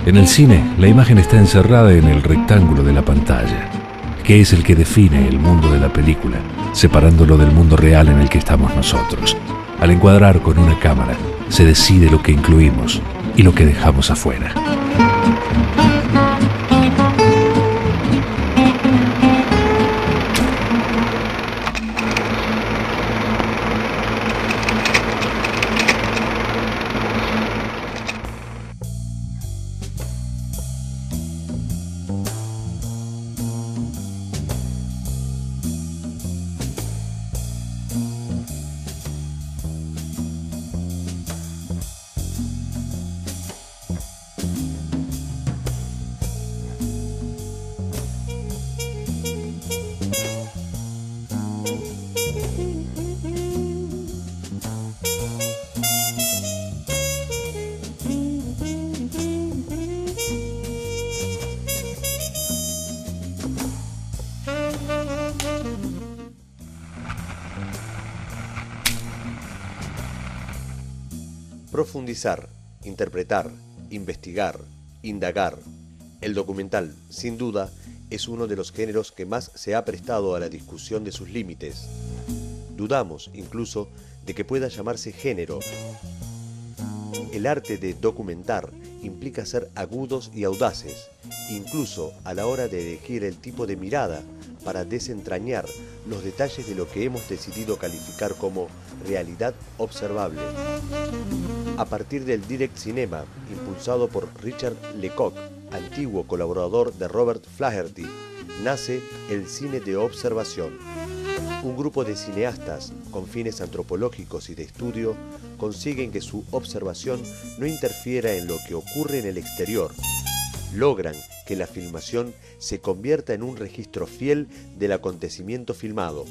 En el cine, la imagen está encerrada en el rectángulo de la pantalla, que es el que define el mundo de la película, separándolo del mundo real en el que estamos nosotros. Al encuadrar con una cámara, se decide lo que incluimos y lo que dejamos afuera. Profundizar, interpretar, investigar, indagar. El documental, sin duda, es uno de los géneros que más se ha prestado a la discusión de sus límites. Dudamos, incluso, de que pueda llamarse género. El arte de documentar implica ser agudos y audaces, incluso a la hora de elegir el tipo de mirada para desentrañar los detalles de lo que hemos decidido calificar como realidad observable. A partir del Direct Cinema, impulsado por Richard Lecoq, antiguo colaborador de Robert Flaherty, nace el cine de observación. Un grupo de cineastas con fines antropológicos y de estudio consiguen que su observación no interfiera en lo que ocurre en el exterior. Logran que la filmación se convierta en un registro fiel del acontecimiento filmado.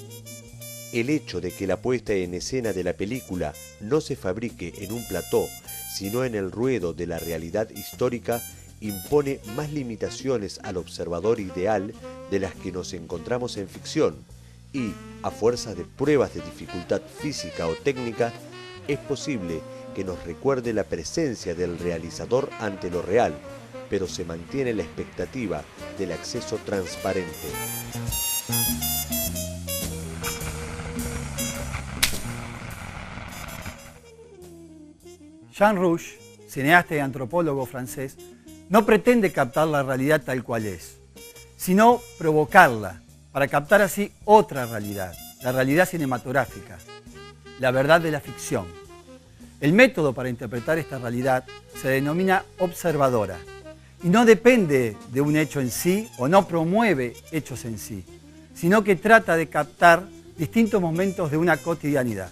El hecho de que la puesta en escena de la película no se fabrique en un plató, sino en el ruedo de la realidad histórica, impone más limitaciones al observador ideal de las que nos encontramos en ficción y, a fuerza de pruebas de dificultad física o técnica, es posible que nos recuerde la presencia del realizador ante lo real, pero se mantiene la expectativa del acceso transparente. Jean Rouch, cineasta y antropólogo francés, no pretende captar la realidad tal cual es, sino provocarla para captar así otra realidad, la realidad cinematográfica, la verdad de la ficción. El método para interpretar esta realidad se denomina observadora y no depende de un hecho en sí o no promueve hechos en sí, sino que trata de captar distintos momentos de una cotidianidad.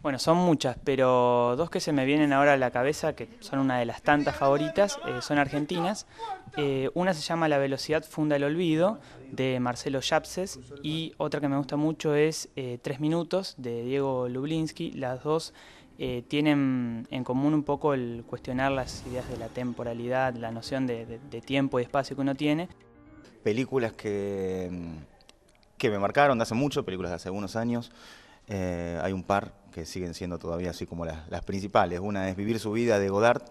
Bueno, son muchas, pero dos que se me vienen ahora a la cabeza, que son una de las tantas favoritas, son argentinas. Una se llama La velocidad funda el olvido, de Marcelo Yapses, y otra que me gusta mucho es 3 minutos, de Diego Lublinsky. Las dos tienen en común un poco el cuestionar las ideas de la temporalidad, la noción de tiempo y espacio que uno tiene. Películas que me marcaron de hace mucho, películas de hace algunos años. Hay un par que siguen siendo todavía así como las principales. Una es Vivir su vida, de Godard,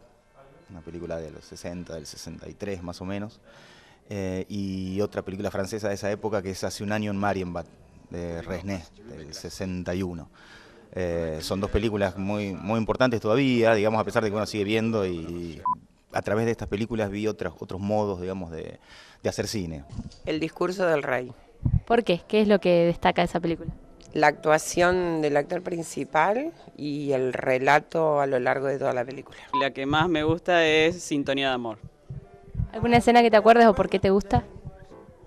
una película de los 60, del 63 más o menos. Y otra película francesa de esa época que es Hace un año en Marienbad, de Resnais, del 61. Son dos películas muy importantes todavía, digamos, a pesar de que uno sigue viendo, y a través de estas películas vi otros modos, digamos, de hacer cine. El discurso del rey. ¿Por qué? ¿Qué es lo que destaca de esa película? La actuación del actor principal y el relato a lo largo de toda la película. La que más me gusta es Sintonía de Amor. ¿Alguna escena que te acuerdes o por qué te gusta?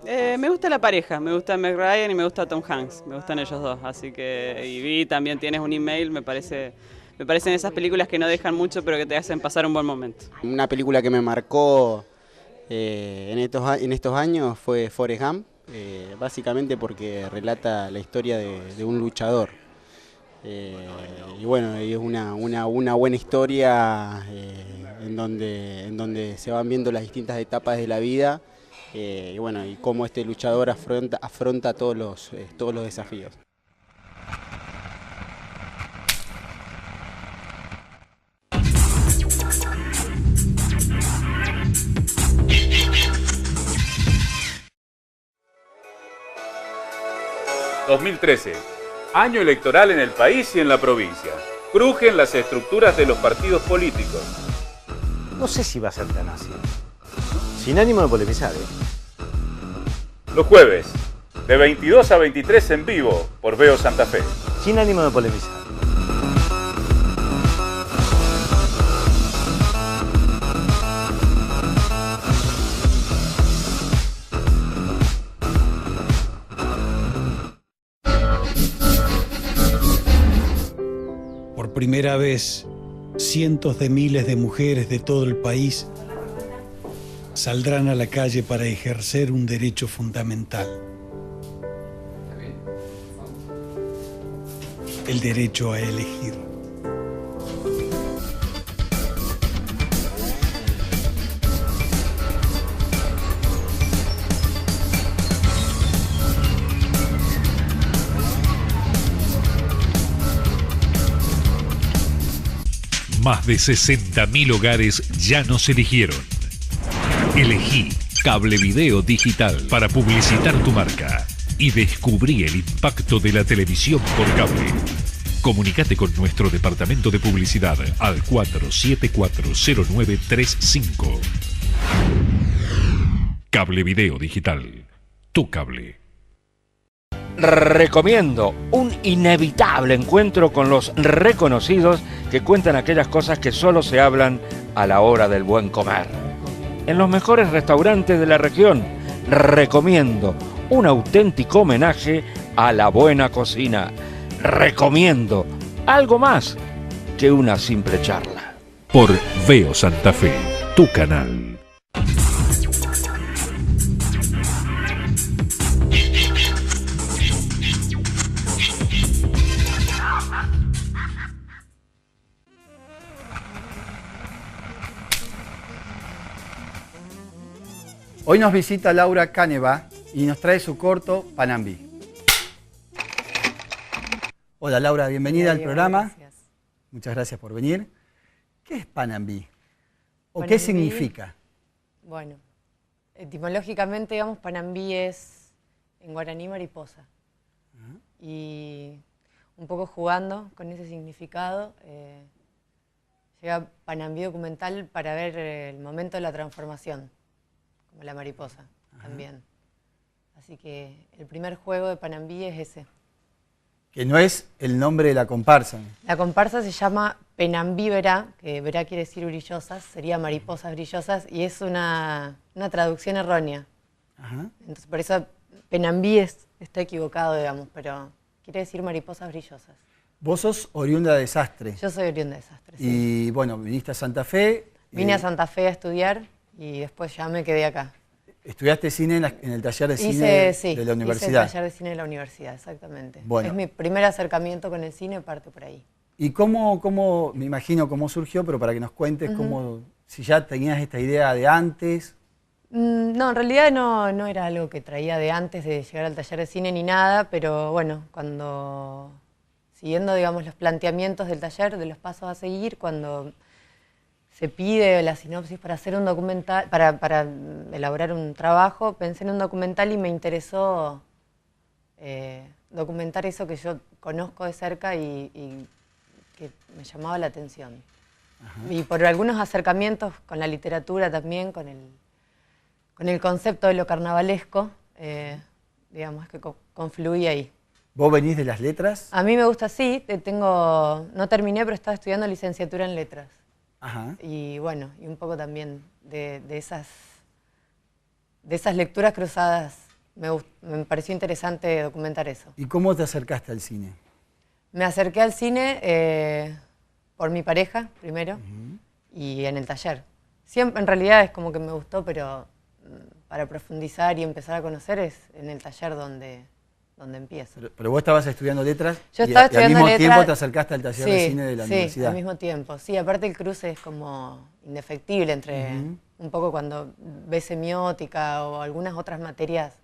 Me gusta la pareja, me gusta Meg Ryan y me gusta Tom Hanks, me gustan ellos dos, así que, y vi también Tienes un email, me parecen esas películas que no dejan mucho pero que te hacen pasar un buen momento. Una película que me marcó en estos años fue Forrest Gump, básicamente porque relata la historia de un luchador. Y bueno, es una buena historia en donde se van viendo las distintas etapas de la vida y bueno, y cómo este luchador afronta todos los desafíos. ...2013... año electoral en el país y en la provincia. Crujen las estructuras de los partidos políticos. No sé si va a ser tan así. Sin ánimo de polemizar, ¿eh? Los jueves, de 22 a 23 en vivo, por Veo Santa Fe. Sin ánimo de polemizar. Por primera vez, cientos de miles de mujeres de todo el país saldrán a la calle para ejercer un derecho fundamental. El derecho a elegir. Más de 60.000 hogares ya nos eligieron. Elegí Cable Video Digital para publicitar tu marca y descubrí el impacto de la televisión por cable. Comunicate con nuestro departamento de publicidad al 4740935. Cable Video Digital. Tu cable. Recomiendo un inevitable encuentro con los reconocidos que cuentan aquellas cosas que solo se hablan a la hora del buen comer. En los mejores restaurantes de la región, recomiendo un auténtico homenaje a la buena cocina. Recomiendo algo más que una simple charla. Por Veo Santa Fe, tu canal. Hoy nos visita Laura Caneva y nos trae su corto Panambí. Hola Laura, bienvenida al programa. Gracias. Muchas gracias por venir. ¿Qué es Panambí? ¿O Panambí, qué significa? Bueno, etimológicamente, digamos, Panambí es en guaraní mariposa. Y un poco jugando con ese significado, llega Panambí documental para ver el momento de la transformación, como la mariposa también. Así que el primer juego de Panambí es ese. Que no es el nombre de la comparsa. La comparsa se llama Penambí Verá, que verá quiere decir brillosas, sería mariposas brillosas, y es una traducción errónea. Entonces por eso Penambí está equivocado, digamos, pero quiere decir mariposas brillosas. Vos sos oriunda de Sastre. Yo soy oriunda de Sastre, sí. Y bueno, viniste a Santa Fe. Vine a Santa Fe a estudiar y después ya me quedé acá. ¿Estudiaste cine en el taller de cine de la universidad? Hice el taller de cine de la universidad, exactamente. Bueno. Es mi primer acercamiento con el cine, parte por ahí. ¿Y cómo, me imagino cómo surgió, pero para que nos cuentes si ya tenías esta idea de antes? No, en realidad no era algo que traía de antes de llegar al taller de cine ni nada, pero bueno, siguiendo, digamos, los planteamientos del taller, de los pasos a seguir, cuando se pide la sinopsis para hacer un documental, para elaborar un trabajo, pensé en un documental y me interesó documentar eso que yo conozco de cerca y que me llamaba la atención. Y por algunos acercamientos con la literatura también, con el concepto de lo carnavalesco, digamos, que confluí ahí. ¿Vos venís de las letras? A mí me gusta, sí, no terminé, pero estaba estudiando licenciatura en letras. Y bueno, y un poco también de esas lecturas cruzadas, me pareció interesante documentar eso. ¿Y cómo te acercaste al cine? Me acerqué al cine por mi pareja, primero, y en el taller. Siempre, en realidad es como que me gustó, pero para profundizar y empezar a conocer es en el taller donde empiezo. Pero vos estabas estudiando letras. Yo estaba estudiando letras. Y al mismo letras, tiempo te acercaste al taller de cine de la universidad. Sí, al mismo tiempo. Sí, aparte el cruce es como indefectible entre un poco cuando ves semiótica o algunas otras materias,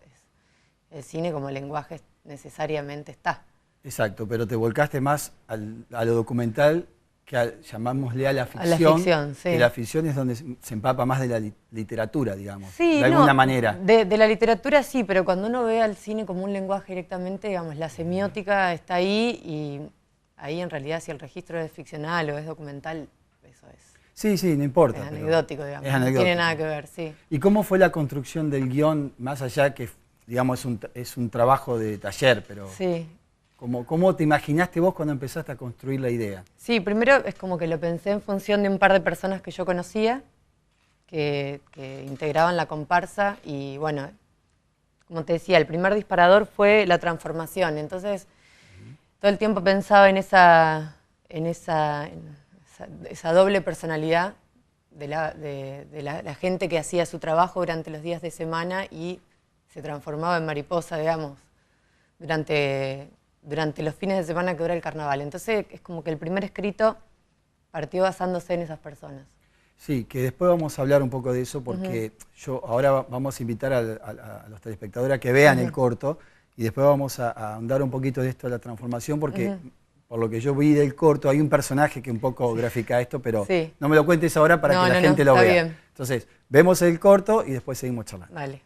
el cine como lenguaje necesariamente está. Exacto, pero te volcaste más a lo documental que llamámosle a la ficción. A la ficción, sí. Que la ficción es donde se empapa más de la literatura, digamos, sí, de alguna manera. De la literatura sí, pero cuando uno ve al cine como un lenguaje directamente, digamos, la semiótica está ahí y ahí en realidad si el registro es ficcional o es documental, eso es. Sí, sí, no importa. Es anecdótico, digamos, es anecdótico. No tiene nada que ver, sí. ¿Y cómo fue la construcción del guión, más allá que, digamos, es un trabajo de taller, pero... Sí. ¿Cómo te imaginaste vos cuando empezaste a construir la idea? Sí, primero es como que lo pensé en función de un par de personas que yo conocía, que integraban la comparsa y bueno, como te decía, el primer disparador fue la transformación. Entonces, todo el tiempo pensaba en esa doble personalidad de la gente que hacía su trabajo durante los días de semana y se transformaba en mariposa, digamos, durante los fines de semana que dura el carnaval. Entonces es como que el primer escrito partió basándose en esas personas. Sí, que después vamos a hablar un poco de eso porque ahora vamos a invitar a los telespectadores a que vean el corto y después vamos a ahondar un poquito de esto de la transformación porque por lo que yo vi del corto hay un personaje que un poco grafica esto, pero no me lo cuentes ahora para que la gente lo vea. Bien. Entonces, vemos el corto y después seguimos charlando. Vale.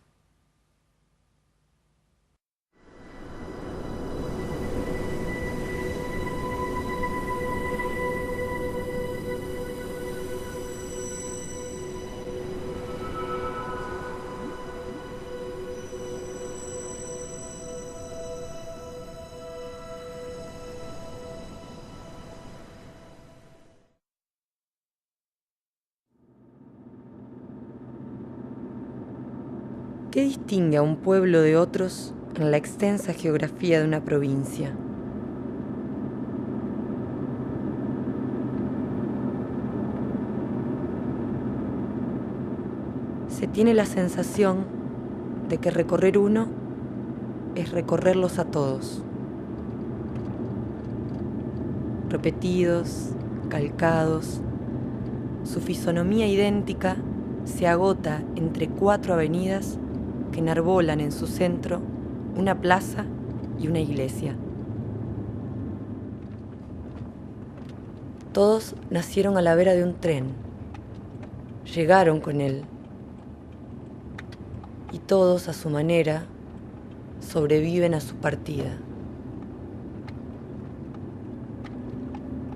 ¿Qué distingue a un pueblo de otros en la extensa geografía de una provincia? Se tiene la sensación de que recorrer uno es recorrerlos a todos. Repetidos, calcados, su fisonomía idéntica se agota entre 4 avenidas que enarbolan en su centro una plaza y una iglesia. Todos nacieron a la vera de un tren, llegaron con él, y todos a su manera sobreviven a su partida.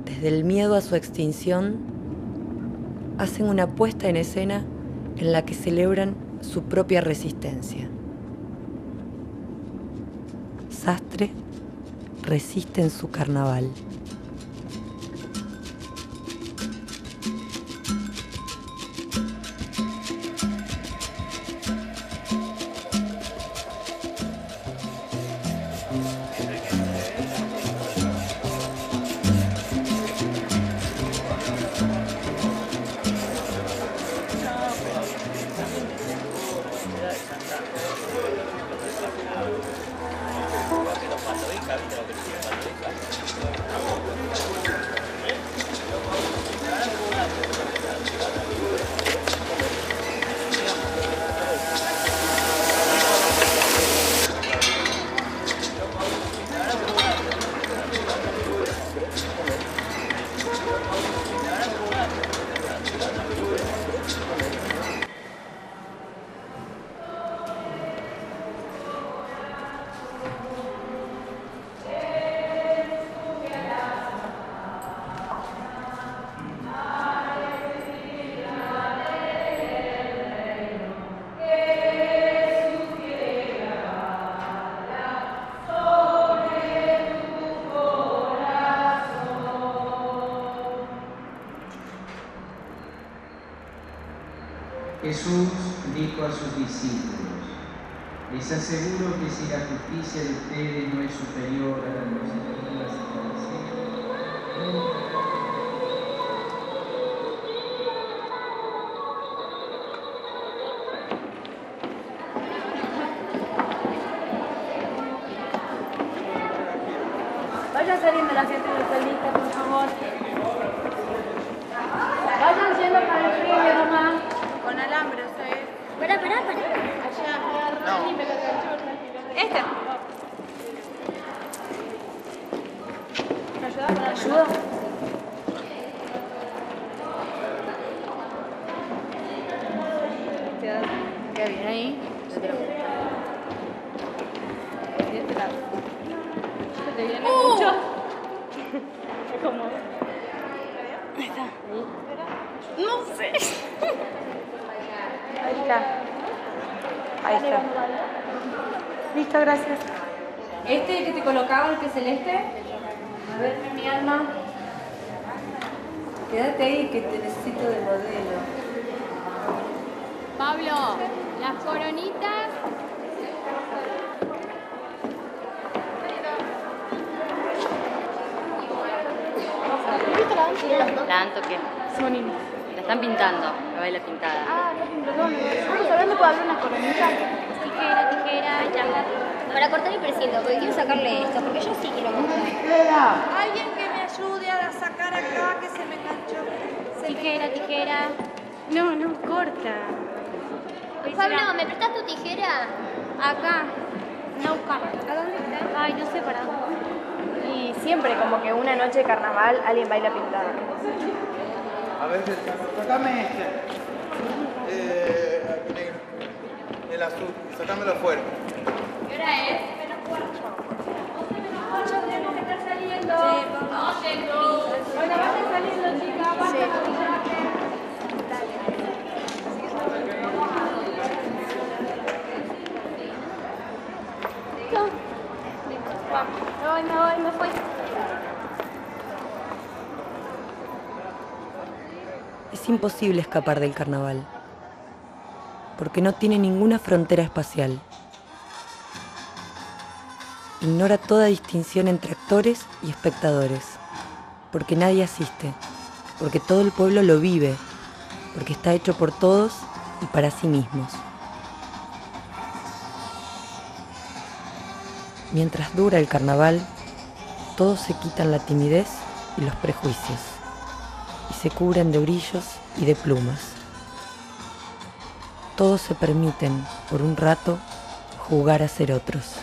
Desde el miedo a su extinción, hacen una puesta en escena en la que celebran su propia resistencia. Sastre resiste en su carnaval. Jesús dijo a sus discípulos: les aseguro que si la justicia de ustedes no es superior a la de los escribas y fariseos, Vayan saliendo la gente de esta lista, por favor. Vayan yendo para el río nomás. Con alambre. está? No sé. Ahí está. Ahí está. Listo, gracias. ¿Este que te colocaba, el que es celeste? A ver, mi alma. Quédate ahí que te necesito de modelo. Pablo, las coronitas. ¿La dan toque? Sonini. La están pintando, la baila pintada. Ah, no, perdón. Estamos hablando para darle una coronita. Tijera, ya. Para cortar el precinto, porque quiero sacarle esto, porque yo sí quiero mostrar. Alguien que me ayude a sacar acá que se me enganchó. Tijera. No, corta. Pablo, ¿me prestas tu tijera? Acá. No, ¿a dónde está? Ay, no sé para dónde. Y siempre como que una noche de carnaval alguien baila pintada. A ver, sacame este. El azul, sacámelo afuera. ¿Qué hora es? Menos cuarto. 8 tenemos que estar saliendo. Sí, bueno, vayan saliendo, chicas. Me voy. Es imposible escapar del carnaval, porque no tiene ninguna frontera espacial. Ignora toda distinción entre actores y espectadores, porque nadie asiste, porque todo el pueblo lo vive, porque está hecho por todos y para sí mismos. Mientras dura el carnaval, todos se quitan la timidez y los prejuicios, y se cubren de brillos y de plumas. Todos se permiten, por un rato, jugar a ser otros.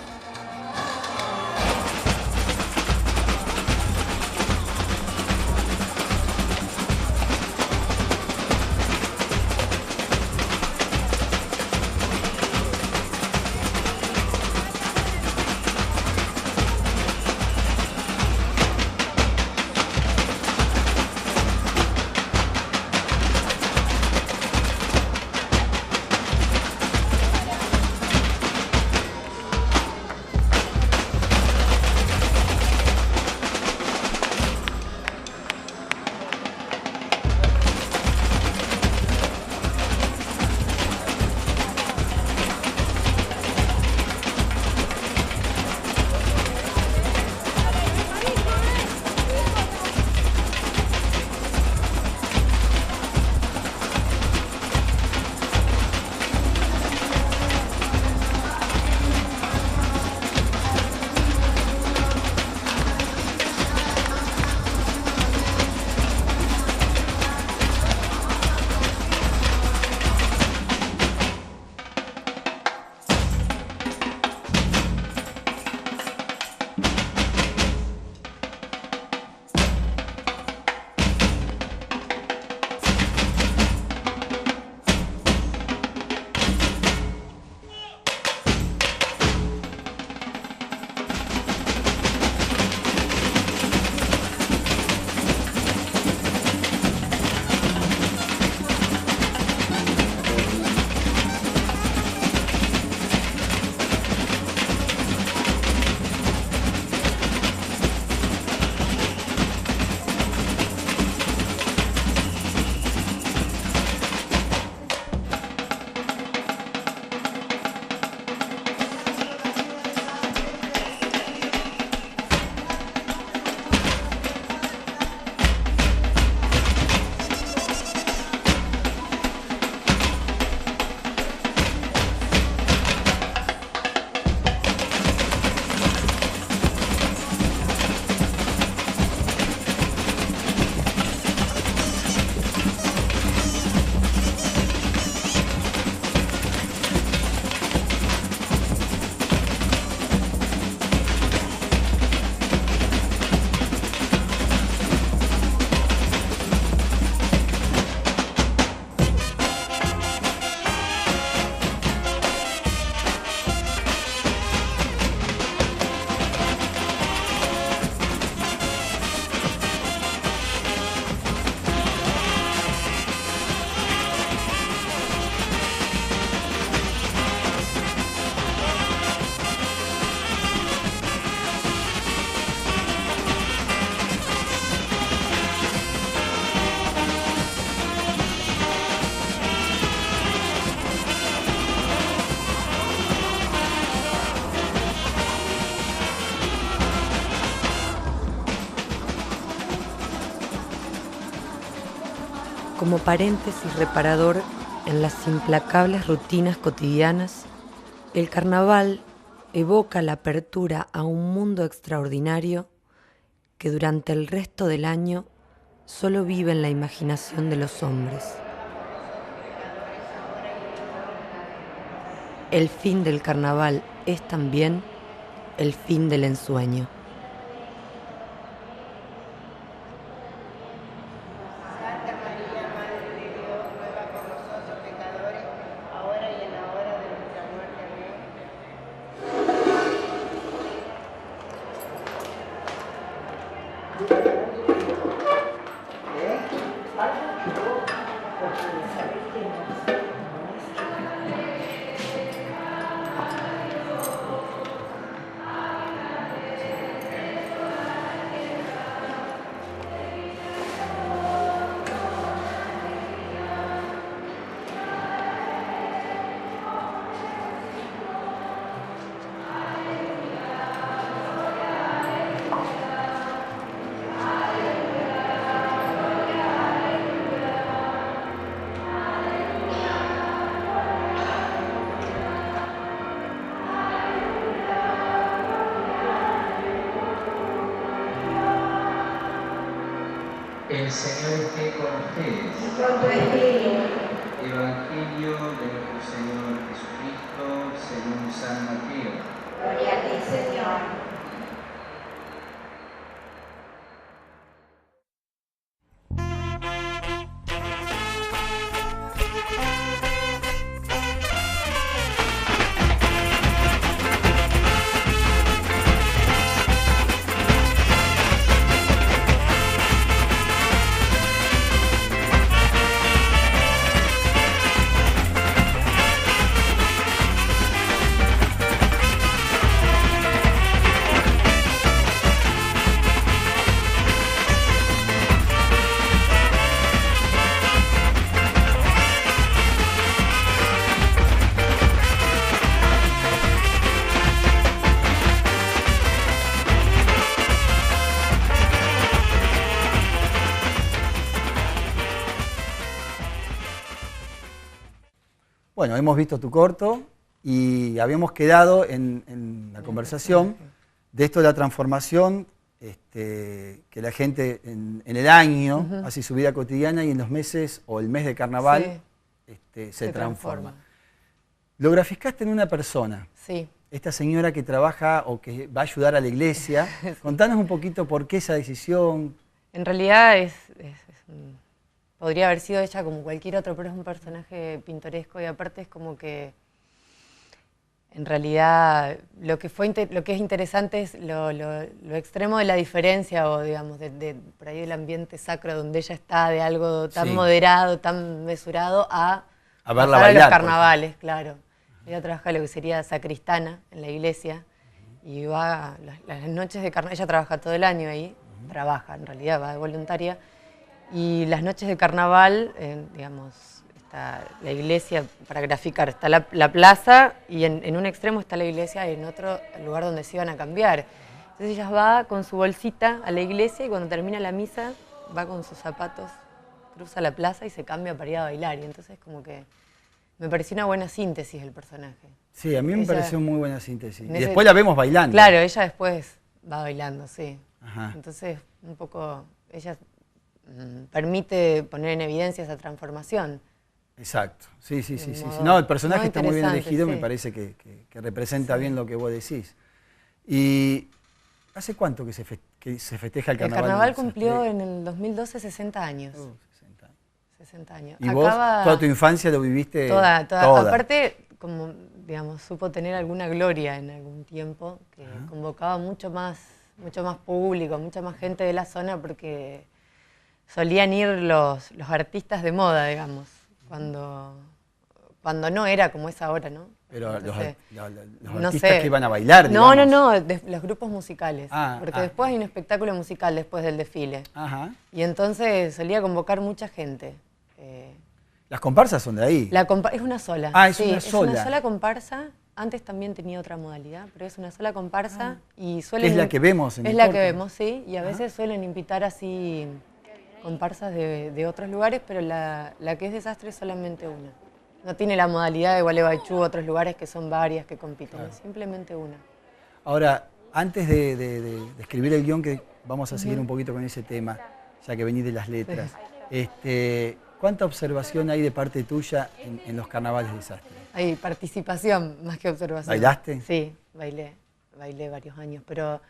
Como paréntesis reparador en las implacables rutinas cotidianas, el carnaval evoca la apertura a un mundo extraordinario que durante el resto del año solo vive en la imaginación de los hombres. El fin del carnaval es también el fin del ensueño. El Señor esté con ustedes. Evangelio de nuestro Señor Jesucristo según San Mateo. Gloria a ti, Señor. Bueno, hemos visto tu corto y habíamos quedado en la conversación de esto de la transformación que la gente en el año hace su vida cotidiana y en los meses o el mes de carnaval se transforma. Lo graficaste en una persona. Sí. Esta señora que trabaja o que va a ayudar a la iglesia. Sí. Contanos un poquito por qué esa decisión. En realidad podría haber sido ella como cualquier otro, pero es un personaje pintoresco y aparte es como que en realidad lo que es interesante es lo extremo de la diferencia o digamos por ahí del ambiente sacro donde ella está, de algo tan moderado, tan mesurado a verla bailar, los carnavales, claro. Ella trabaja lo que sería sacristana en la iglesia y va las noches de carnaval, ella trabaja todo el año ahí, trabaja en realidad, va de voluntaria. Y las noches de carnaval, digamos, está la iglesia, para graficar, está la plaza y en un extremo está la iglesia y en otro el lugar donde se iban a cambiar. Entonces ella va con su bolsita a la iglesia y cuando termina la misa va con sus zapatos, cruza la plaza y se cambia para ir a bailar. Y entonces como que me pareció una buena síntesis el personaje. Sí, a mí me pareció muy buena síntesis. Y después la vemos bailando. Claro, ella después va bailando, sí. Ajá. Entonces un poco ella permite poner en evidencia esa transformación. Exacto, sí. No, el personaje está muy bien elegido, sí. Me parece que representa bien lo que vos decís. ¿Y hace cuánto que se festeja el carnaval? El carnaval cumplió en el 2012 60 años. 60 años. ¿Y vos toda tu infancia lo viviste? Toda. Aparte, como digamos, supo tener alguna gloria en algún tiempo, que convocaba mucho más público, mucha más gente de la zona porque solían ir los artistas de moda, digamos, cuando no era como es ahora, ¿no? Pero entonces, los artistas que iban a bailar, digamos. No, los grupos musicales, porque después hay un espectáculo musical después del desfile. Ajá. Y entonces solía convocar mucha gente. ¿Las comparsas son de ahí? Es una sola. Es una sola. Es una sola comparsa. Antes también tenía otra modalidad, pero es una sola comparsa y suelen... ¿Es la que vemos en el Es la corto? que vemos, sí, y a veces suelen invitar así comparsas de otros lugares, pero la que es desastre es solamente una. No tiene la modalidad de Gualeguaychú, otros lugares que son varias que compiten, es simplemente una. Ahora, antes de escribir el guión, que vamos a seguir un poquito con ese tema, ya que venís de las letras, ¿cuánta observación hay de parte tuya en los carnavales de desastre? Hay participación más que observación. ¿Bailaste? Sí, bailé varios años, pero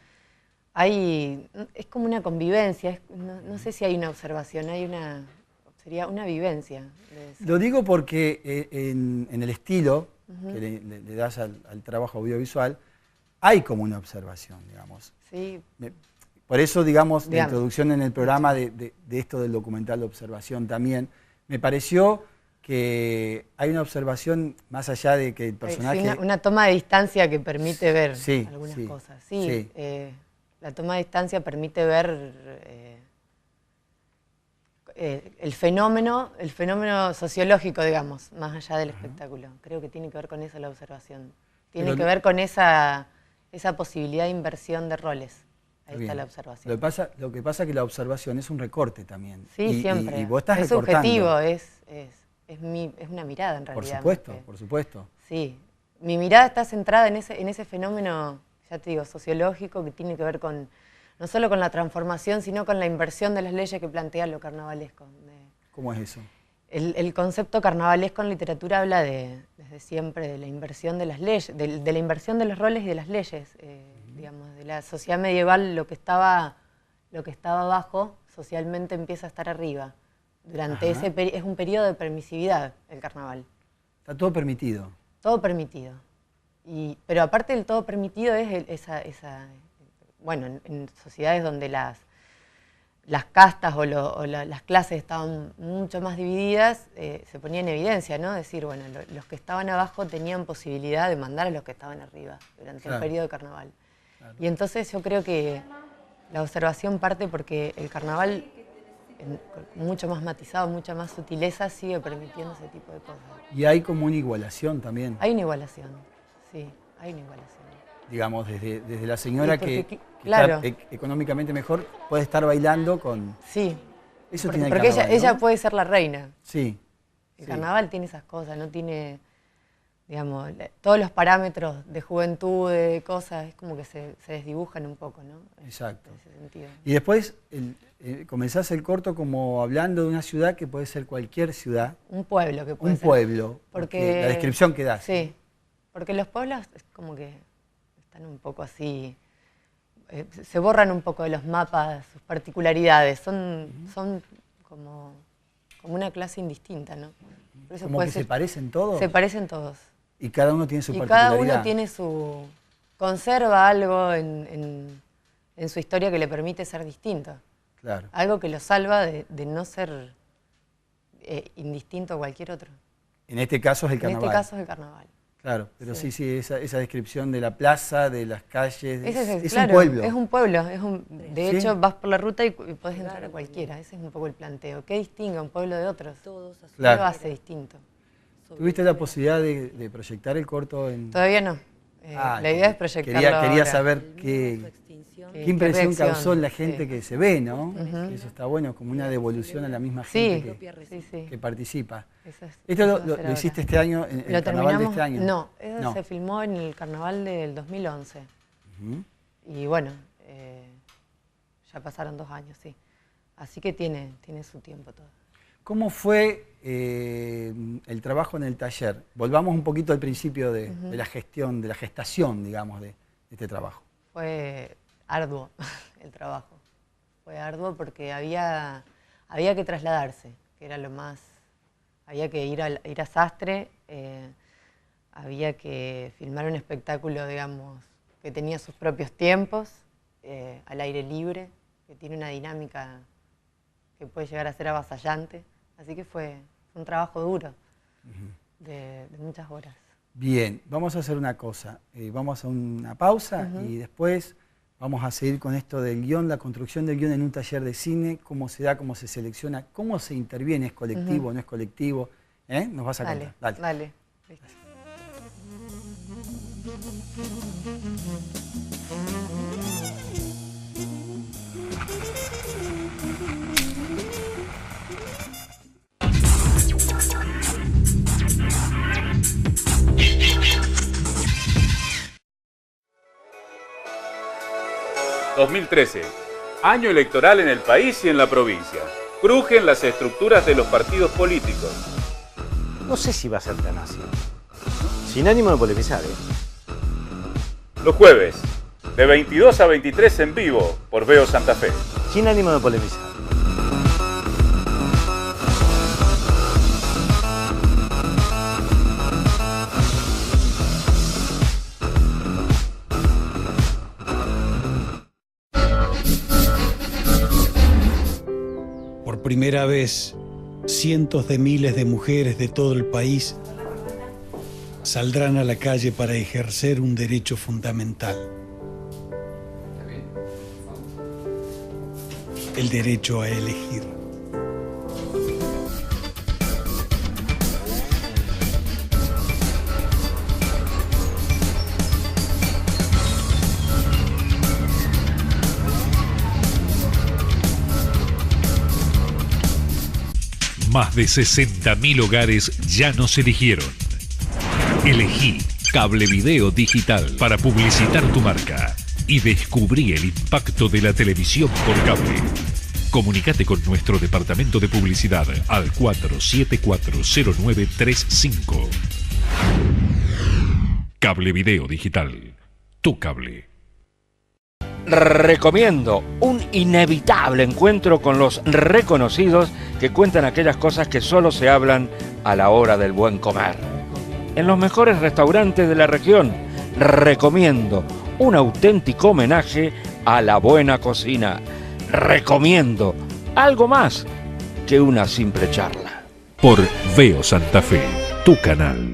es como una convivencia, no sé si hay una observación, sería una vivencia. Lo digo porque en el estilo que le das al trabajo audiovisual, hay como una observación, digamos. Sí. Por eso, digamos, la introducción en el programa de esto del documental de observación también, me pareció que hay una observación más allá de que el personaje... Sí, una toma de distancia que permite ver algunas sí, cosas. Sí, la toma de distancia permite ver el fenómeno sociológico, digamos, más allá del espectáculo. Creo que tiene que ver con eso la observación. Tiene que ver con esa posibilidad de inversión de roles. Ahí está la observación. Lo que pasa es que la observación es un recorte también. Sí, siempre. Y vos estás es recortando. Subjetivo, es una mirada en realidad. Por supuesto. Sí, mi mirada está centrada en ese fenómeno, ya te digo, sociológico, que tiene que ver con no solo con la transformación, sino con la inversión de las leyes que plantea lo carnavalesco. ¿Cómo es eso? El concepto carnavalesco en literatura habla desde siempre de la inversión de las leyes, de la inversión de los roles y de las leyes. Digamos, de la sociedad medieval lo que estaba abajo socialmente empieza a estar arriba. Durante es un periodo de permisividad el carnaval. Está todo permitido. Todo permitido. Pero aparte del todo permitido es bueno, en sociedades donde las castas o las clases estaban mucho más divididas, se ponía en evidencia, ¿no? Decir, bueno, los que estaban abajo tenían posibilidad de mandar a los que estaban arriba durante el periodo de carnaval. Claro. Y entonces yo creo que la observación parte porque el carnaval, mucho más matizado, mucha más sutileza, sigue permitiendo ese tipo de cosas. Y hay como una igualación también. Hay una igualación, sí, hay una igualación. Digamos, desde la señora que claro, está económicamente mejor puede estar bailando con... Sí, eso porque carnaval, ella puede ser la reina. Sí. El carnaval tiene esas cosas, no tiene, digamos, todos los parámetros de juventud, de cosas, es como que se desdibujan un poco, ¿no? Exacto. En ese sentido. Y después comenzás el corto como hablando de una ciudad que puede ser cualquier ciudad. Un pueblo que puede ser. Un pueblo, porque la descripción que das. Sí, porque los pueblos es como que están un poco así, se borran un poco de los mapas, sus particularidades, son como una clase indistinta, ¿no? Por eso ¿Como que se parecen todos? Se parecen todos. Y cada uno tiene su particularidad. Y cada uno tiene conserva algo en su historia que le permite ser distinto. Claro. Algo que lo salva de no ser indistinto a cualquier otro. En este caso es el carnaval. En este caso es el carnaval. Claro, pero sí, esa descripción de la plaza, de las calles, es claro, un pueblo. Es un pueblo, de hecho vas por la ruta y podés entrar a cualquiera, ese es un poco el planteo. ¿Qué distingue a un pueblo de otros? ¿Qué lo hace distinto? ¿Tuviste la posibilidad de proyectar el corto en...? Todavía no, la idea es proyectarlo Quería saber qué impresión causó en la gente que se ve, ¿no? Eso está bueno, como una devolución a la misma gente que participa. ¿Esto lo hiciste este año, en el carnaval de este año? No, se filmó en el carnaval del 2011. Y bueno, ya pasaron 2 años, sí. Así que tiene su tiempo todo. ¿Cómo fue el trabajo en el taller? Volvamos un poquito al principio de la gestión, de la gestación, digamos, de este trabajo. Fue arduo el trabajo. Fue arduo porque había que trasladarse, que era lo más... Había que ir a Sastre, había que filmar un espectáculo, digamos, que tenía sus propios tiempos, al aire libre, que tiene una dinámica que puede llegar a ser avasallante. Así que fue un trabajo duro, de muchas horas. Bien, vamos a hacer una cosa. Vamos a una pausa y después vamos a seguir con esto del guión, la construcción del guión en un taller de cine, cómo se da, cómo se selecciona, cómo se interviene, es colectivo, no es colectivo. Nos vas a contar. Dale. 2013. Año electoral en el país y en la provincia. Crujen las estructuras de los partidos políticos. No sé si va a ser tan así. Sin ánimo de polemizar, Los jueves, de 22 a 23 en vivo por Veo Santa Fe. Sin ánimo de polemizar. Por primera vez, cientos de miles de mujeres de todo el país saldrán a la calle para ejercer un derecho fundamental. El derecho a elegir. Más de 60.000 hogares ya nos eligieron. Elegí Cablevideo Digital para publicitar tu marca y descubrí el impacto de la televisión por cable. Comunicate con nuestro departamento de publicidad al 4740935. Cablevideo Digital. Tu cable. Recomiendo un inevitable encuentro con los reconocidos que cuentan aquellas cosas que solo se hablan a la hora del buen comer. En los mejores restaurantes de la región, recomiendo un auténtico homenaje a la buena cocina. Recomiendo algo más que una simple charla. Por Veo Santa Fe, tu canal.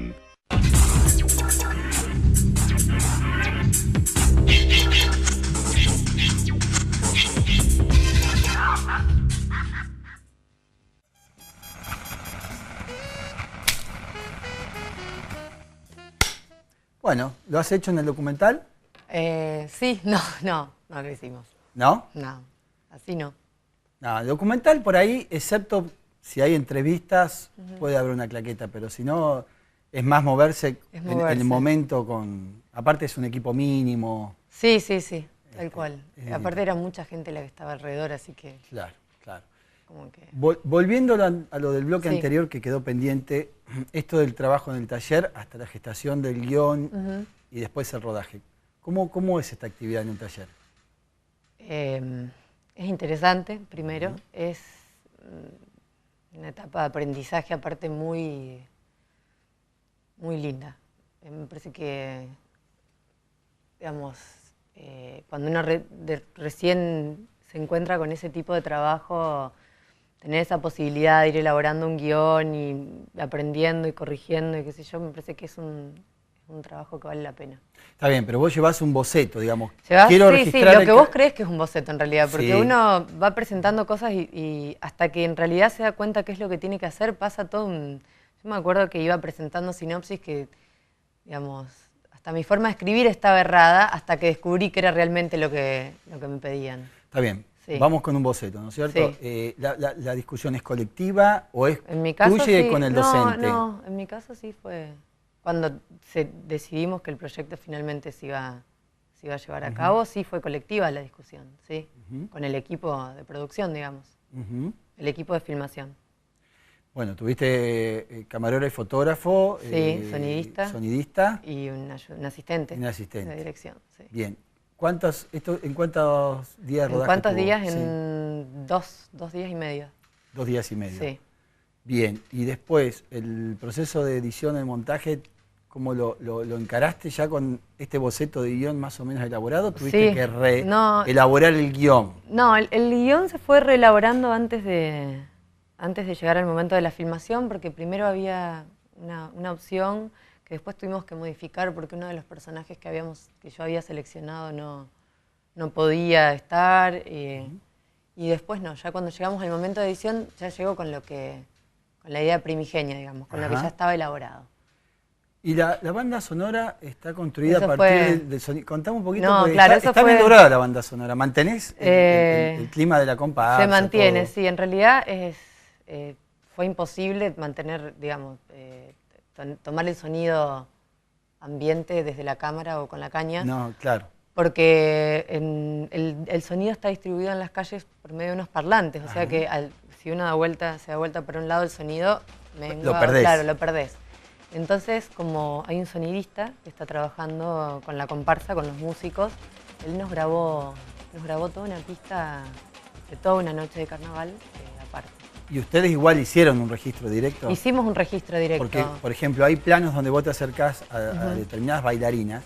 Bueno, ¿lo has hecho en el documental? Sí, no lo hicimos. ¿No? No, así no. No, el documental por ahí, excepto si hay entrevistas, puede haber una claqueta, pero si no, es más moverse, en el momento con... Aparte es un equipo mínimo. Sí, tal cual. Aparte era mucha gente la que estaba alrededor, así que... Claro, claro. Como que... Volviendo a lo del bloque Sí. anterior que quedó pendiente, esto del trabajo en el taller, hasta la gestación del guión y después el rodaje. ¿Cómo es esta actividad en un taller? Es interesante, primero. Es una etapa de aprendizaje aparte muy linda. Me parece que, digamos, cuando uno recién se encuentra con ese tipo de trabajo, tener esa posibilidad de ir elaborando un guión y aprendiendo y corrigiendo y qué sé yo, me parece que es un trabajo que vale la pena. Está bien, pero vos llevás un boceto, digamos. Sí, lo que vos crees que es un boceto en realidad, porque uno va presentando cosas y hasta que en realidad se da cuenta qué es lo que tiene que hacer, pasa todo un... Yo me acuerdo que iba presentando sinopsis que, digamos, hasta mi forma de escribir estaba errada hasta que descubrí que era realmente lo que me pedían. Está bien, Sí. vamos con un boceto, ¿no es cierto? Sí. ¿La discusión es colectiva o es En mi caso, tuya y sí. con el docente? No, en mi caso sí fue cuando decidimos que el proyecto finalmente se iba a llevar a cabo, sí fue colectiva la discusión, sí, con el equipo de producción, digamos, el equipo de filmación. Bueno, tuviste camarógrafo y fotógrafo, Sí, sonidista y un asistente, un asistente de dirección. Sí. Bien. ¿En cuántos días de rodaje? ¿En cuántos tuvo? días? Sí. En 2 días y medio. 2 días y medio. Sí. Bien, y después, el proceso de edición, el montaje, ¿cómo lo encaraste ya con este boceto de guión más o menos elaborado? ¿Tuviste que elaborar el guión? No, el guión se fue reelaborando antes de llegar al momento de la filmación, porque primero había una opción que después tuvimos que modificar porque uno de los personajes que yo había seleccionado no podía estar. Y después no, ya cuando llegamos al momento de edición, ya llegó con la idea primigenia, digamos, con lo que ya estaba elaborado. Y la banda sonora está construida Eso a partir del sonido. Contame un poquito, No, porque claro, está bien lograda la banda sonora. ¿Mantenés el clima de la comparsa? Se mantiene, todo? sí. En realidad fue imposible mantener, digamos, tomar el sonido ambiente desde la cámara o con la caña. No, claro. Porque el sonido está distribuido en las calles por medio de unos parlantes, o sea que si uno se da vuelta por un lado el sonido, lo perdés. Claro, lo perdés. Entonces, como hay un sonidista que está trabajando con la comparsa, con los músicos, él nos grabó toda una pista de toda una noche de carnaval aparte. ¿Y ustedes igual hicieron un registro directo? Hicimos un registro directo. Porque, por ejemplo, hay planos donde vos te acercás a determinadas bailarinas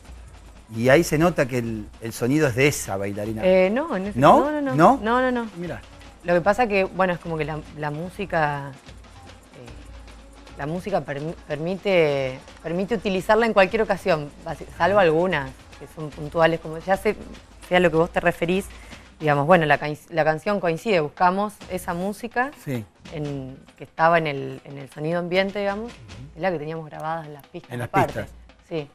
y ahí se nota que el sonido es de esa bailarina. No, ¿No? Mira. Lo que pasa que, bueno, es como que la música permite utilizarla en cualquier ocasión, salvo algunas que son puntuales, como ya sea a lo que vos te referís, digamos, bueno, la canción coincide, buscamos esa música que estaba en el sonido ambiente, digamos, es la que teníamos grabadas en las pistas. En las pistas. Sí.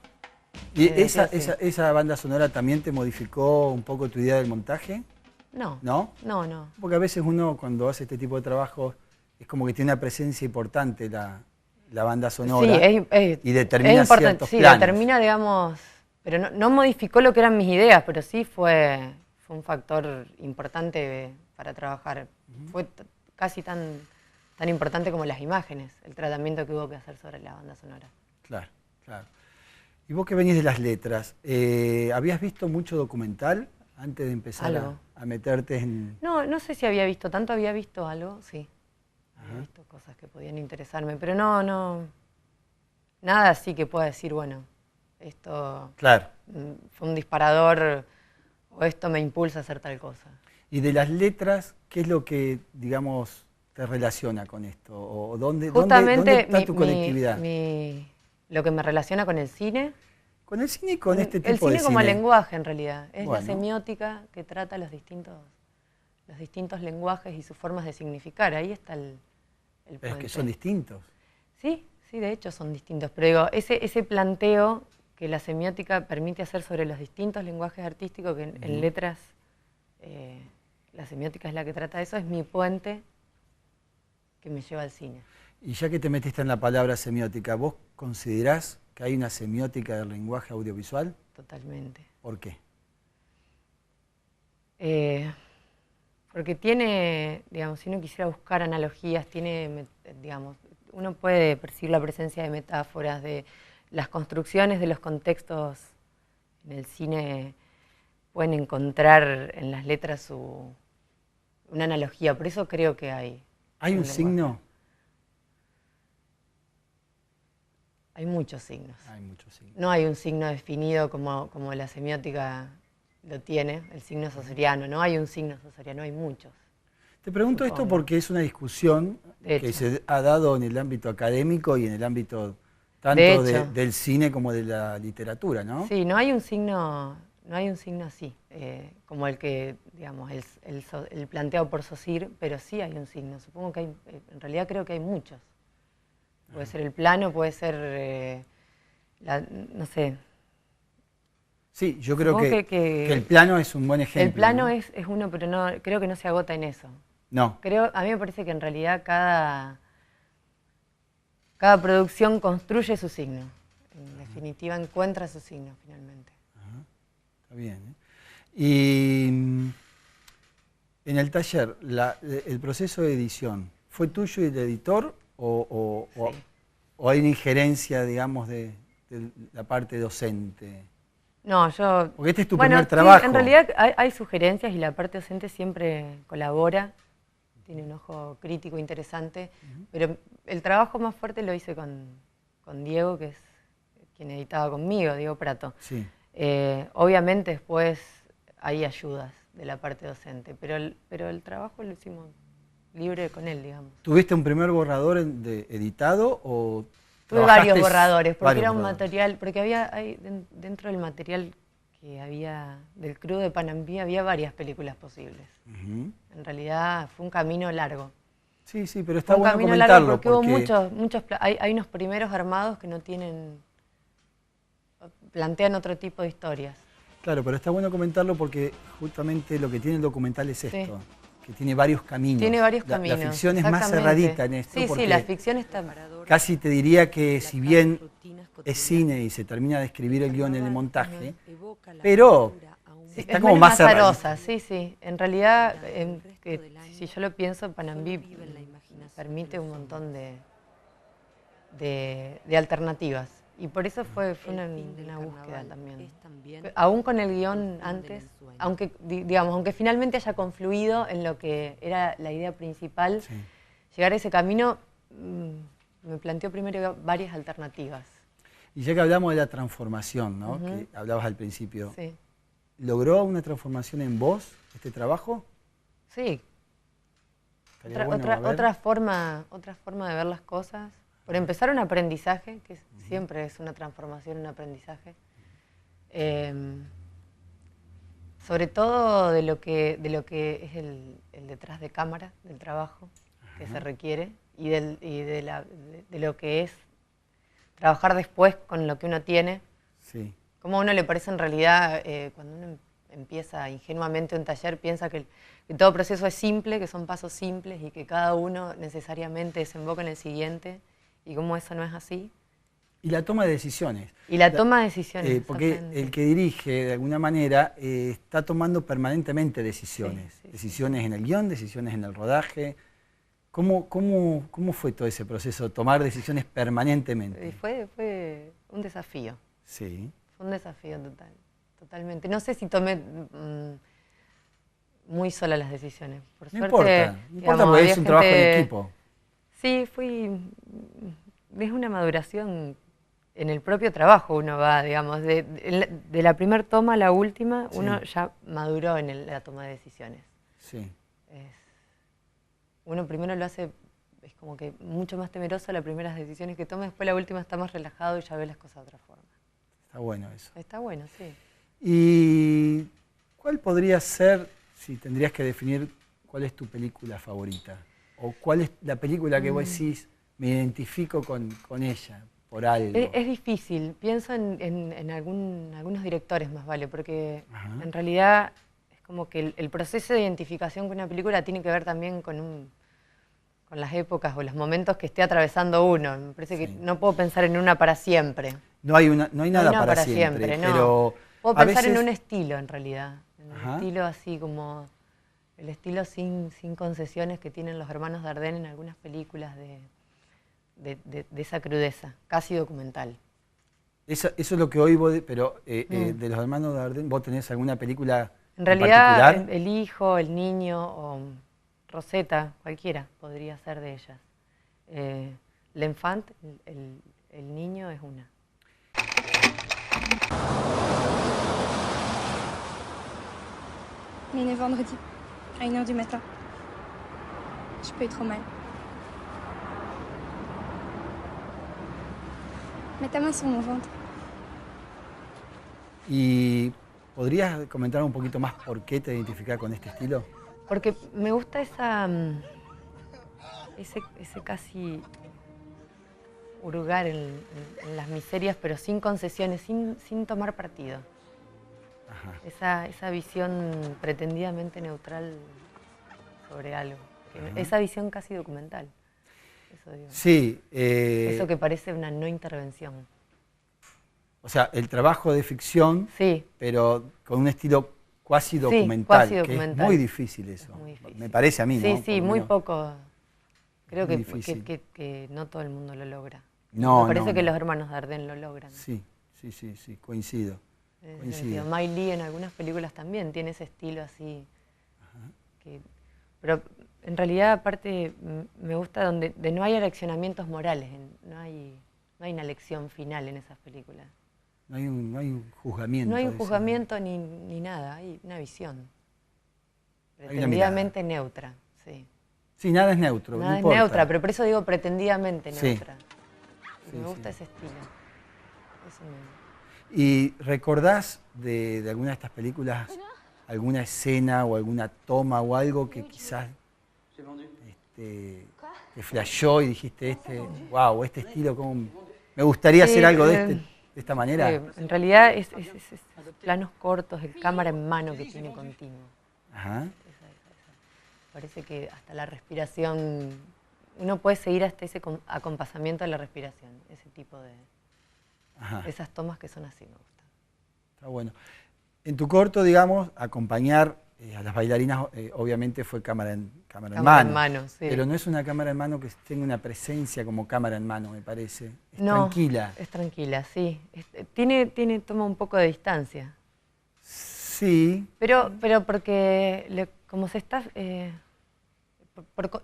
¿Y esa banda sonora también te modificó un poco tu idea del montaje? No. ¿No? No. Porque a veces uno cuando hace este tipo de trabajo es como que tiene una presencia importante la banda sonora y determina ciertos planos. Determina, digamos, pero no modificó lo que eran mis ideas, pero sí fue un factor importante para trabajar. Fue casi tan importante como las imágenes, el tratamiento que hubo que hacer sobre la banda sonora. Claro. Y vos que venís de las letras, ¿habías visto mucho documental antes de empezar a meterte en...? No sé si había visto tanto, había visto algo, sí. Había visto cosas que podían interesarme, pero no nada así que pueda decir, bueno, esto fue un disparador o esto me impulsa a hacer tal cosa. Y de las letras, ¿qué es lo que, digamos, te relaciona con esto? ¿O dónde está tu conectividad? Lo que me relaciona con el cine. ¿Con el cine y con este tipo de cine? El cine como lenguaje, en realidad. Es la semiótica que trata los distintos lenguajes y sus formas de significar. Ahí está el puente. Pero es que son distintos. Sí, de hecho son distintos. Pero digo, ese planteo que la semiótica permite hacer sobre los distintos lenguajes artísticos, que en letras la semiótica es la que trata de eso, es mi puente que me lleva al cine. Y ya que te metiste en la palabra semiótica, ¿vos considerás que hay una semiótica del lenguaje audiovisual? Totalmente. ¿Por qué? Porque tiene, digamos, si uno quisiera buscar analogías, digamos, uno puede percibir la presencia de metáforas, de las construcciones de los contextos en el cine, pueden encontrar en las letras una analogía, por eso creo que hay. ¿Hay un signo? Hay muchos signos. Hay muchos signos. No hay un signo definido como la semiótica lo tiene, el signo saussuriano. No hay un signo saussuriano, hay muchos. Te pregunto esto porque es una discusión que se ha dado en el ámbito académico y en el ámbito tanto del cine como de la literatura, ¿no? Sí, no hay un signo así, como el que, digamos, el planteado por Saussure, pero sí hay un signo. Supongo que en realidad creo que hay muchos. Puede ser el plano, puede ser, no sé. Sí, yo creo que el plano es un buen ejemplo. El plano, ¿no? es uno, pero creo que no se agota en eso. No. A mí me parece que en realidad cada producción construye su signo. En definitiva, encuentra su signo finalmente. Está bien. Y en el taller, el proceso de edición, ¿fue tuyo y del editor? ¿O hay una injerencia, digamos, de la parte docente? No, yo... Porque este es tu primer trabajo. Sí, en realidad hay sugerencias y la parte docente siempre colabora, tiene un ojo crítico interesante, pero el trabajo más fuerte lo hice con Diego, que es quien editaba conmigo, Diego Prato. Sí. Obviamente después hay ayudas de la parte docente, pero el trabajo lo hicimos libre con él, digamos. ¿Tuviste un primer borrador editado o tuve varios borradores? Porque era un material, porque dentro del material que había del crew de Panambí había varias películas posibles. En realidad fue un camino largo. Sí, pero está bueno comentarlo. Porque hubo muchos hay unos primeros armados que plantean otro tipo de historias. Claro, pero está bueno comentarlo porque justamente lo que tiene el documental es esto. Que tiene varios caminos. Tiene varios caminos. La ficción es más cerradita en esto. Sí, la ficción está... Casi te diría que si bien es cine y se termina de escribir el guión en el montaje, pero Sí, Está es como menos más azarosa, sí, sí. En realidad, si yo lo pienso, Panambí permite un montón de alternativas. Y por eso fue una búsqueda también. Aún con el guión antes, aunque finalmente haya confluido en lo que era la idea principal, llegar a ese camino me planteó primero varias alternativas. Y ya que hablamos de la transformación, ¿no? Que hablabas al principio, ¿logró una transformación en vos este trabajo? Sí. Bueno, otra forma de ver las cosas. Por empezar, un aprendizaje, que siempre es una transformación, un aprendizaje. Sobre todo de lo que es el detrás de cámara, del trabajo que se requiere y de lo que es trabajar después con lo que uno tiene. Sí. Como a uno le parece en realidad, cuando uno empieza ingenuamente un taller, piensa que todo proceso es simple, que son pasos simples y que cada uno necesariamente desemboca en el siguiente, y como eso no es así. Y la toma de decisiones. Y la toma de decisiones. Porque el que dirige, de alguna manera, está tomando permanentemente decisiones. Decisiones en el guión, decisiones en el rodaje. ¿Cómo fue todo ese proceso de tomar decisiones permanentemente? Fue un desafío. Sí. Fue un desafío totalmente. No sé si tomé muy sola las decisiones. Por suerte, no importa porque es un trabajo en equipo. Sí, es una maduración en el propio trabajo, uno va, digamos, de la primera toma a la última, uno ya maduró en la toma de decisiones. Sí. Uno primero lo hace, es como que mucho más temeroso las primeras decisiones que toma, después la última está más relajado y ya ve las cosas de otra forma. Está bueno eso. Está bueno, sí. ¿Y cuál podría ser, si tendrías que definir, cuál es tu película favorita? ¿O cuál es la película que vos decís, me identifico con ella, por algo? Es difícil. Pienso en algunos directores más, ¿vale? Porque en realidad es como que el proceso de identificación con una película tiene que ver también con las épocas o los momentos que esté atravesando uno. Me parece que no puedo pensar en una para siempre. No hay nada para siempre, no. Pero puedo pensar en un estilo, en realidad. En un estilo así como el estilo sin concesiones que tienen los hermanos Dardenne en algunas películas de esa crudeza, casi documental. Eso es lo que hoy vos, pero de los hermanos Dardenne, ¿vos tenés alguna película en realidad, particular? El hijo, el niño o Rosetta, cualquiera podría ser de ellas. L'Enfant, el niño, es una. On est vendredi, à 1h du matin. Je peux trop mal. Mets ta main sur mon ventre. ¿Y podrías comentar un poquito más por qué te identificás con este estilo? Porque me gusta ese casi hurgar en las miserias, pero sin concesiones, sin tomar partido. Esa visión pretendidamente neutral sobre algo. Esa visión casi documental. Eso digo. Sí. Eso que parece una no intervención. O sea, el trabajo de ficción, pero con un estilo cuasi documental, que es muy difícil eso. Muy difícil. Me parece a mí, ¿no? Sí, muy poco. Creo que no todo el mundo lo logra. No, me parece que los hermanos Dardenne lo logran. Sí, coincido. Mai Lee en algunas películas también tiene ese estilo así. Pero en realidad, aparte, me gusta donde no hay aleccionamientos morales, no hay una lección final en esas películas. No hay un juzgamiento. No hay un juzgamiento ni nada, hay una visión. Pretendidamente neutra, sí. Sí, nada es neutro. Nada es neutra, pero por eso digo pretendidamente neutra. Me gusta ese estilo. Eso ¿Y recordás de alguna de estas películas alguna escena o alguna toma o algo que quizás te flashó y dijiste, wow, este estilo, me gustaría hacer algo de esta manera? En realidad es planos cortos, el cámara en mano que tiene continuo. Parece que hasta la respiración, uno puede seguir hasta ese acompasamiento de la respiración, ese tipo de... Esas tomas que son así me gustan. Está bueno. En tu corto, digamos, acompañar a las bailarinas, obviamente fue cámara en mano. Sí. Pero no es una cámara en mano que tenga una presencia como cámara en mano, me parece. Es no, tranquila. Es tranquila, sí. Toma un poco de distancia. Sí. Pero porque como se está...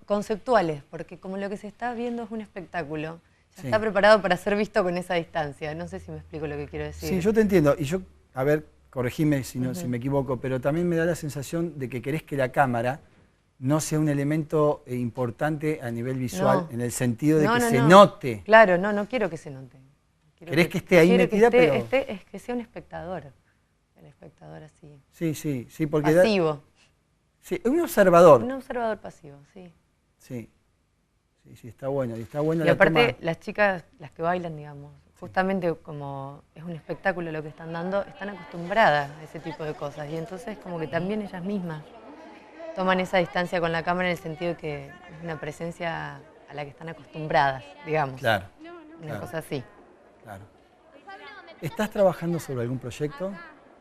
conceptuales, porque como lo que se está viendo es un espectáculo, ya está preparado para ser visto con esa distancia. No sé si me explico lo que quiero decir. Sí, yo te entiendo. Y yo, a ver, corregime si me equivoco, pero también me da la sensación de que querés que la cámara no sea un elemento importante a nivel visual, en el sentido de que se note. Claro, no quiero que se note. Querés que esté ahí metida, pero... Es que sea un espectador. El espectador así. Sí, porque... Pasivo. Sí, un observador. Un observador pasivo, sí. Sí, está bueno. Y está buena y la aparte, toma. las chicas, las que bailan, digamos, justamente como es un espectáculo lo que están dando, están acostumbradas a ese tipo de cosas. Y entonces como que también ellas mismas toman esa distancia con la cámara en el sentido de que es una presencia a la que están acostumbradas, digamos. Claro. Una cosa así. Claro. ¿Estás trabajando sobre algún proyecto?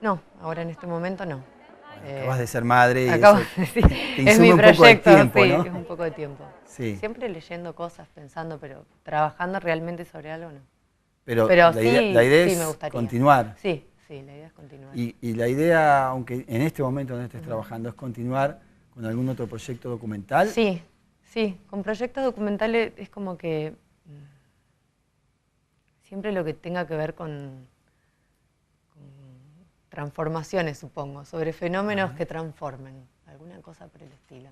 No, ahora en este momento no. Acabas de ser madre y eso te es mi un poco de proyecto, tiempo, sí, ¿no? es un poco de tiempo. Sí. Siempre leyendo cosas, pensando, pero trabajando realmente sobre algo no. Pero la idea sí me es gustaría. Continuar. Sí, la idea es continuar. Y la idea, aunque en este momento no estés trabajando, es continuar con algún otro proyecto documental. Sí, con proyectos documentales es como que siempre lo que tenga que ver con transformaciones, supongo, sobre fenómenos que transformen, alguna cosa por el estilo.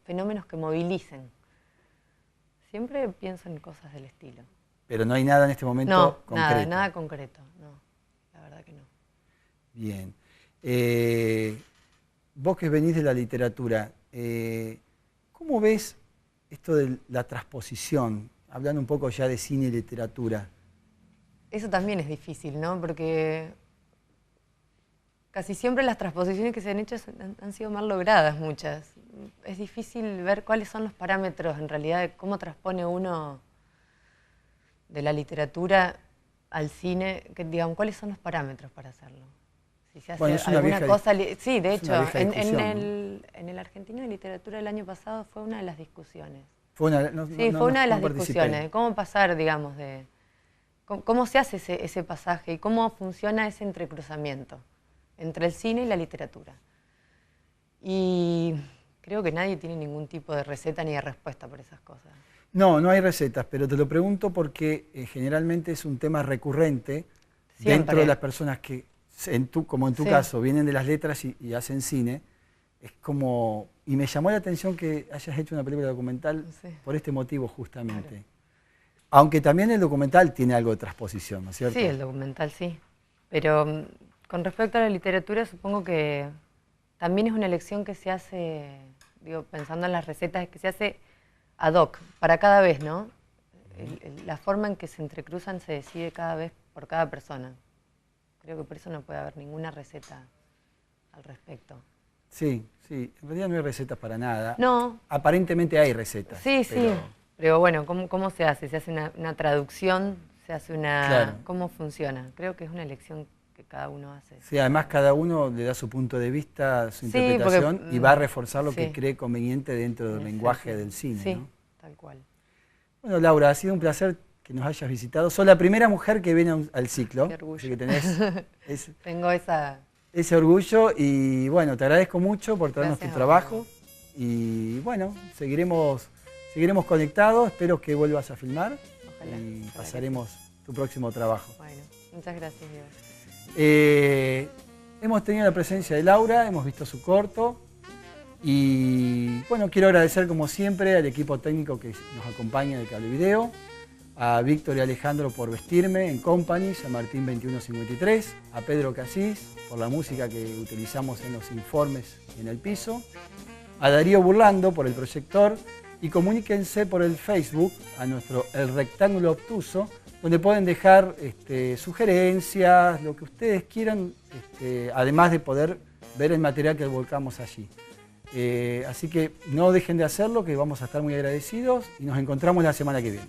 Fenómenos que movilicen. Siempre pienso en cosas del estilo. Pero no hay nada en este momento concreto. No, nada concreto, no, la verdad que no. Bien. Vos que venís de la literatura, ¿cómo ves esto de la transposición? Hablando un poco ya de cine y literatura. Eso también es difícil, ¿no? Porque casi siempre las transposiciones que se han hecho han sido mal logradas, muchas. Es difícil ver cuáles son los parámetros, en realidad, de cómo transpone uno de la literatura al cine, digamos, ¿cuáles son los parámetros para hacerlo? Si se hace alguna cosa... Sí, de hecho, en el Argentino de Literatura del año pasado fue una de las discusiones. Fue una de las discusiones, de cómo pasar, digamos, de... Cómo se hace ese pasaje y cómo funciona ese entrecruzamiento entre el cine y la literatura. Y creo que nadie tiene ningún tipo de receta ni de respuesta por esas cosas. No hay recetas, pero te lo pregunto porque generalmente es un tema recurrente dentro de las personas que, como en tu caso, vienen de las letras y hacen cine. Es como... Y me llamó la atención que hayas hecho una película documental por este motivo justamente. Claro. Aunque también el documental tiene algo de transposición, ¿no es cierto? Sí, el documental sí. Pero con respecto a la literatura, supongo que también es una elección que se hace, digo, pensando en las recetas, que se hace ad hoc, para cada vez, ¿no? La forma en que se entrecruzan se decide cada vez por cada persona. Creo que por eso no puede haber ninguna receta al respecto. Sí, en realidad no hay recetas para nada. No. Aparentemente hay recetas. Sí. Pero bueno, ¿cómo se hace? ¿Se hace una traducción? ¿Se hace una...? Claro. ¿Cómo funciona? Creo que es una elección que cada uno hace. Sí, además cada uno le da su punto de vista, su interpretación y va a reforzar lo que cree conveniente dentro del lenguaje del cine. Sí, ¿no? tal cual. Bueno, Laura, ha sido un placer que nos hayas visitado. Sos la primera mujer que viene al ciclo. Qué orgullo. Así que tenés Tengo ese orgullo y bueno, te agradezco mucho por traernos tu trabajo. Y bueno, seguiremos conectados, espero que vuelvas a filmar. Ojalá, y pasaremos tu próximo trabajo. Bueno, muchas gracias, Diego. Hemos tenido la presencia de Laura, hemos visto su corto y bueno, quiero agradecer como siempre al equipo técnico que nos acompaña de Cable Video, a Víctor y Alejandro por vestirme en Company, San Martín 2153, a Pedro Casís por la música que utilizamos en los informes y en el piso, a Darío Burlando por el proyector. Y comuníquense por el Facebook a nuestro El Rectángulo Obtuso, donde pueden dejar sugerencias, lo que ustedes quieran, además de poder ver el material que volcamos allí. Así que no dejen de hacerlo, que vamos a estar muy agradecidos y nos encontramos la semana que viene.